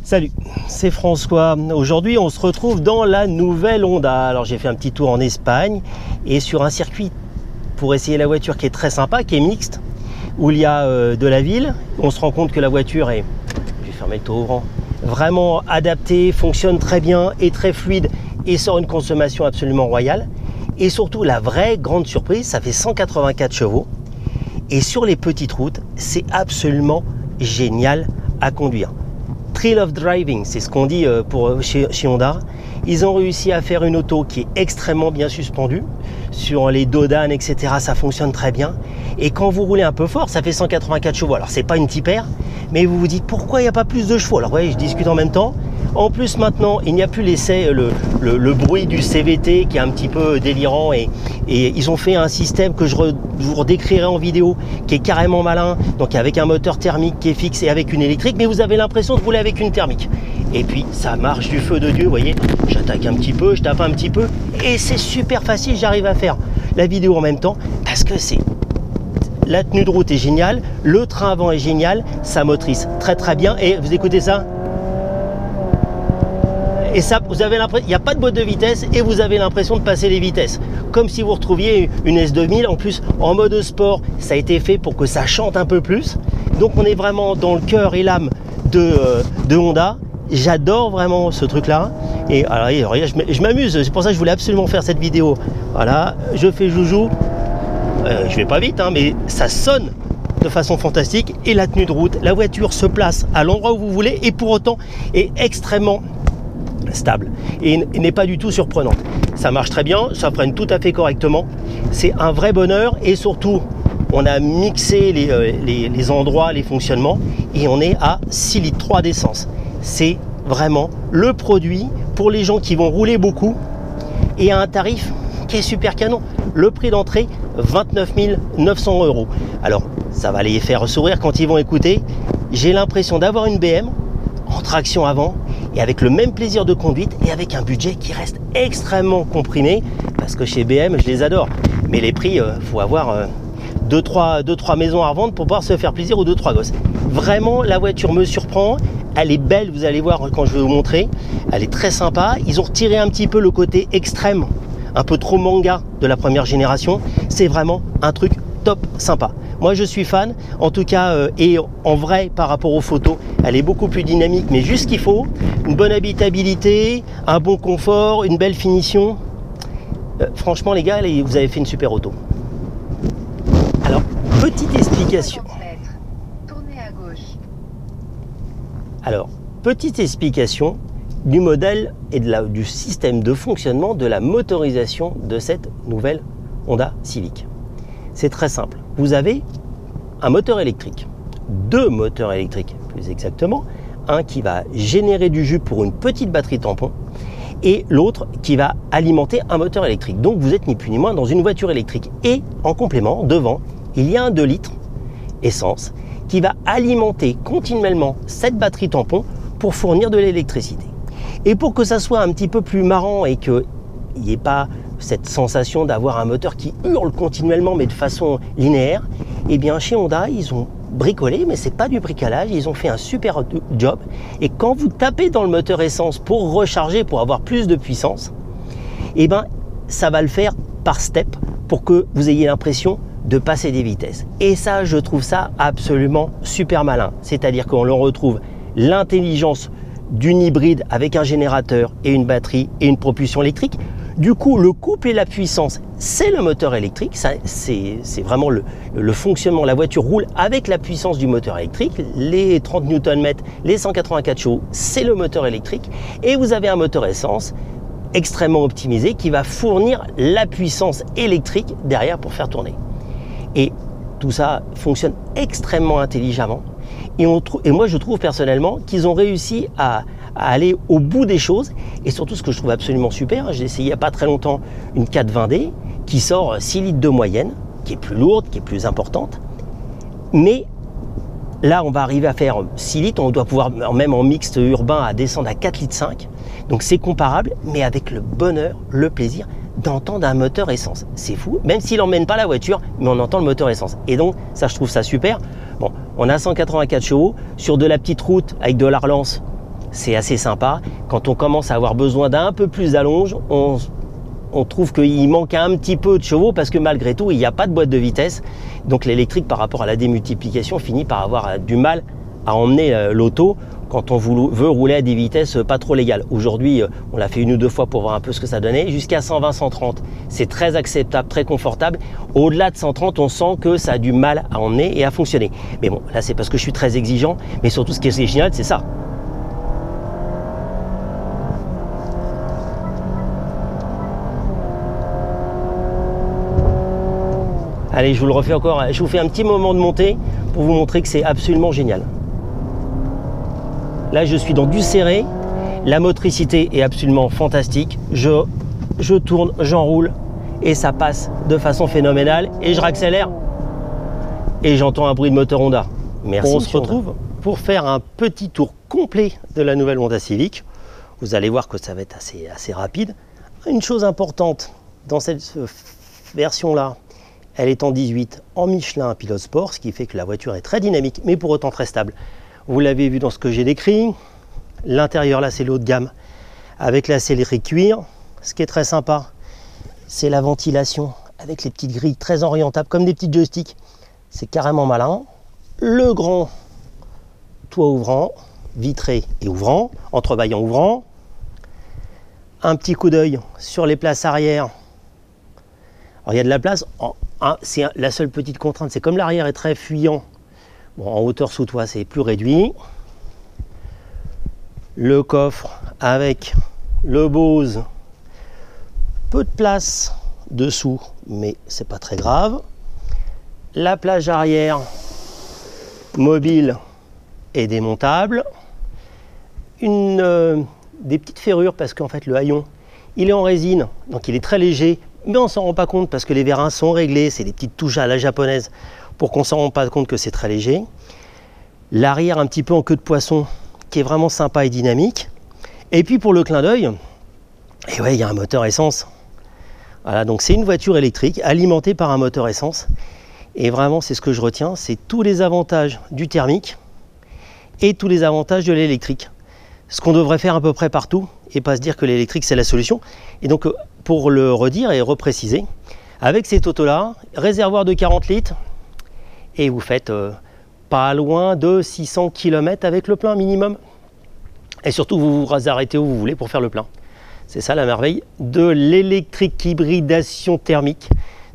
Salut, c'est François. Aujourd'hui, on se retrouve dans la nouvelle Honda. Alors, j'ai fait un petit tour en Espagne et sur un circuit pour essayer la voiture qui est très sympa, qui est mixte, où il y a de la ville. On se rend compte que la voiture est, je vais fermer le tour ouvrant, vraiment adaptée, fonctionne très bien, est très fluide et sort une consommation absolument royale. Et surtout, la vraie grande surprise, ça fait 184 chevaux. Et sur les petites routes, c'est absolument génial à conduire. Thrill of driving, c'est ce qu'on dit chez Honda. Ils ont réussi à faire une auto qui est extrêmement bien suspendue. Sur les dos d'âne, etc., ça fonctionne très bien. Et quand vous roulez un peu fort, ça fait 184 chevaux. Alors, c'est pas une Tipper, mais vous vous dites pourquoi il n'y a pas plus de chevaux. Alors, vous voyez, je discute en même temps. En plus, maintenant, il n'y a plus le bruit du CVT qui est un petit peu délirant. Et ils ont fait un système que je vous redécrirai en vidéo, qui est carrément malin. Donc, avec un moteur thermique qui est fixe et avec une électrique. Mais vous avez l'impression de rouler avec une thermique. Et puis, ça marche du feu de Dieu. Vous voyez, j'attaque un petit peu, je tape un petit peu. Et c'est super facile. J'arrive à faire la vidéo en même temps parce que la tenue de route est géniale. Le train avant est génial. Ça motrice très très bien. Et vous écoutez ça ? Et ça, vous avez l'impression, il n'y a pas de boîte de vitesse et vous avez l'impression de passer les vitesses. Comme si vous retrouviez une S2000. En plus, en mode sport, ça a été fait pour que ça chante un peu plus. Donc, on est vraiment dans le cœur et l'âme de Honda. J'adore vraiment ce truc-là. Et alors, je m'amuse. C'est pour ça que je voulais absolument faire cette vidéo. Voilà, je fais joujou. Je vais pas vite, hein, mais ça sonne de façon fantastique. Et la tenue de route, la voiture se place à l'endroit où vous voulez et pour autant est extrêmement stable et n'est pas du tout surprenante. Ça marche très bien, ça freine tout à fait correctement. C'est un vrai bonheur et surtout, on a mixé les endroits, les fonctionnements et on est à 6,3 litres d'essence. C'est vraiment le produit pour les gens qui vont rouler beaucoup et à un tarif qui est super canon. Le prix d'entrée, 29 900 €. Alors, ça va les faire sourire quand ils vont écouter. J'ai l'impression d'avoir une BM en traction avant et avec le même plaisir de conduite et avec un budget qui reste extrêmement comprimé parce que chez BM, je les adore. Mais les prix, faut avoir 2-3 maisons à revendre pour pouvoir se faire plaisir ou 2-3 gosses. Vraiment, la voiture me surprend. Elle est belle, vous allez voir quand je vais vous montrer. Elle est très sympa. Ils ont retiré un petit peu le côté extrême, un peu trop manga de la première génération. C'est vraiment un truc top sympa. Moi, je suis fan. En tout cas, et en vrai, par rapport aux photos, elle est beaucoup plus dynamique, mais juste ce qu'il faut. Une bonne habitabilité, un bon confort, une belle finition. Franchement, les gars, vous avez fait une super auto. Alors, petite explication. Alors, petite explication du modèle et du système de fonctionnement de la motorisation de cette nouvelle Honda Civic. C'est très simple. Vous avez un moteur électrique, 2 moteurs électriques plus exactement, un qui va générer du jus pour une petite batterie tampon et l'autre qui va alimenter un moteur électrique. Donc vous êtes ni plus ni moins dans une voiture électrique. Et en complément, devant, il y a un 2 litres essence qui va alimenter continuellement cette batterie tampon pour fournir de l'électricité. Et pour que ça soit un petit peu plus marrant et qu'il n'y ait pas cette sensation d'avoir un moteur qui hurle continuellement mais de façon linéaire, eh bien chez Honda, ils ont bricolé, mais c'est pas du bricolage, ils ont fait un super job. Et quand vous tapez dans le moteur essence pour recharger, pour avoir plus de puissance, eh bien ça va le faire par step pour que vous ayez l'impression de passer des vitesses. Et ça, je trouve ça absolument super malin. C'est-à-dire qu'on retrouve l'intelligence d'une hybride avec un générateur et une batterie et une propulsion électrique. Du coup, le couple et la puissance, c'est le moteur électrique. C'est vraiment le fonctionnement. La voiture roule avec la puissance du moteur électrique. Les 30 Nm, les 184 chevaux, c'est le moteur électrique. Et vous avez un moteur essence extrêmement optimisé qui va fournir la puissance électrique derrière pour faire tourner. Et tout ça fonctionne extrêmement intelligemment. Et moi, je trouve personnellement qu'ils ont réussi à aller au bout des choses. Et surtout, ce que je trouve absolument super, j'ai essayé il n'y a pas très longtemps une 420D qui sort 6 litres de moyenne, qui est plus lourde, qui est plus importante. Mais là, on va arriver à faire 6 litres. On doit pouvoir, même en mixte urbain, à descendre à 4,5 litres. Donc, c'est comparable, mais avec le bonheur, le plaisir d'entendre un moteur essence. C'est fou, même s'il n'emmène pas la voiture, mais on entend le moteur essence. Et donc, ça, je trouve ça super. Bon, on a 184 chevaux sur de la petite route avec de la relance c'est assez sympa. Quand on commence à avoir besoin d'un peu plus d'allonge, on trouve qu'il manque un petit peu de chevaux parce que malgré tout, il n'y a pas de boîte de vitesse. Donc l'électrique, par rapport à la démultiplication, finit par avoir du mal à emmener l'auto quand on veut rouler à des vitesses pas trop légales. Aujourd'hui, on l'a fait 1 ou 2 fois pour voir un peu ce que ça donnait. Jusqu'à 120-130, c'est très acceptable, très confortable. Au-delà de 130, on sent que ça a du mal à emmener et à fonctionner. Mais bon, là, c'est parce que je suis très exigeant. Mais surtout, ce qui est génial, c'est ça. Allez, je vous le refais encore. Je vous fais un petit moment de montée pour vous montrer que c'est absolument génial. Là, je suis dans du serré. La motricité est absolument fantastique. Je tourne, j'enroule et ça passe de façon phénoménale. Et je réaccélère et j'entends un bruit de moteur Honda. Merci. On se retrouve pour faire un petit tour complet de la nouvelle Honda Civic. Vous allez voir que ça va être assez rapide. Une chose importante dans cette version-là, elle est en 18 en Michelin Pilote Sport, ce qui fait que la voiture est très dynamique, mais pour autant très stable. Vous l'avez vu dans ce que j'ai décrit. L'intérieur, là, c'est le haut de gamme avec la sellerie cuir. Ce qui est très sympa, c'est la ventilation avec les petites grilles très orientables, comme des petits joysticks. C'est carrément malin. Le grand toit ouvrant, vitré et ouvrant, entrebâillant ouvrant. Un petit coup d'œil sur les places arrière. Alors, il y a de la place. C'est la seule petite contrainte, c'est comme l'arrière est très fuyant. Bon, en hauteur sous toit, c'est plus réduit. Le coffre avec le Bose. Peu de place dessous, mais c'est pas très grave. La plage arrière mobile et démontable. Des petites ferrures parce qu'en fait le haillon, il est en résine, donc il est très léger, mais on s'en rend pas compte parce que les vérins sont réglés. C'est des petites touches à la japonaise pour qu'on s'en rende pas compte que c'est très léger. L'arrière un petit peu en queue de poisson qui est vraiment sympa et dynamique. Et puis pour le clin d'œil, et ouais, il y a un moteur essence. Voilà, donc c'est une voiture électrique alimentée par un moteur essence. Et vraiment, c'est ce que je retiens, c'est tous les avantages du thermique et tous les avantages de l'électrique. Ce qu'on devrait faire à peu près partout et pas se dire que l'électrique c'est la solution. Et donc pour le redire et repréciser, avec cette auto-là, réservoir de 40 litres, et vous faites pas loin de 600 km avec le plein minimum. Et surtout, vous vous arrêtez où vous voulez pour faire le plein. C'est ça la merveille de l'électrique hybridation thermique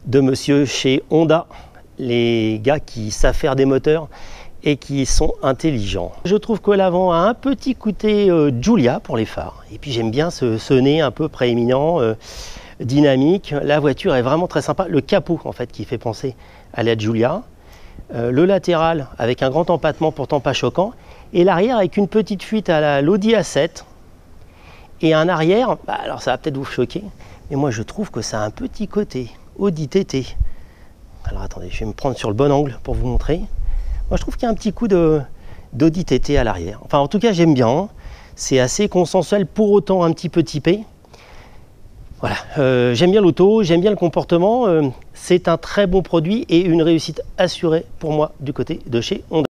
de monsieur chez Honda. Les gars qui savent faire des moteurs et qui sont intelligents. Je trouve que l'avant a un petit côté Giulia pour les phares. Et puis j'aime bien ce nez un peu prééminent, dynamique. La voiture est vraiment très sympa. Le capot en fait qui fait penser à la Giulia. Le latéral avec un grand empattement pourtant pas choquant. Et l'arrière avec une petite fuite à l'Audi A7. Et un arrière, alors ça va peut-être vous choquer, mais moi je trouve que ça a un petit côté Audi TT. Alors attendez, je vais me prendre sur le bon angle pour vous montrer. Moi je trouve qu'il y a un petit coup d'Audi TT à l'arrière. Enfin en tout cas j'aime bien, c'est assez consensuel, pour autant un petit peu typé. Voilà, j'aime bien l'auto, j'aime bien le comportement, c'est un très bon produit et une réussite assurée pour moi du côté de chez Honda.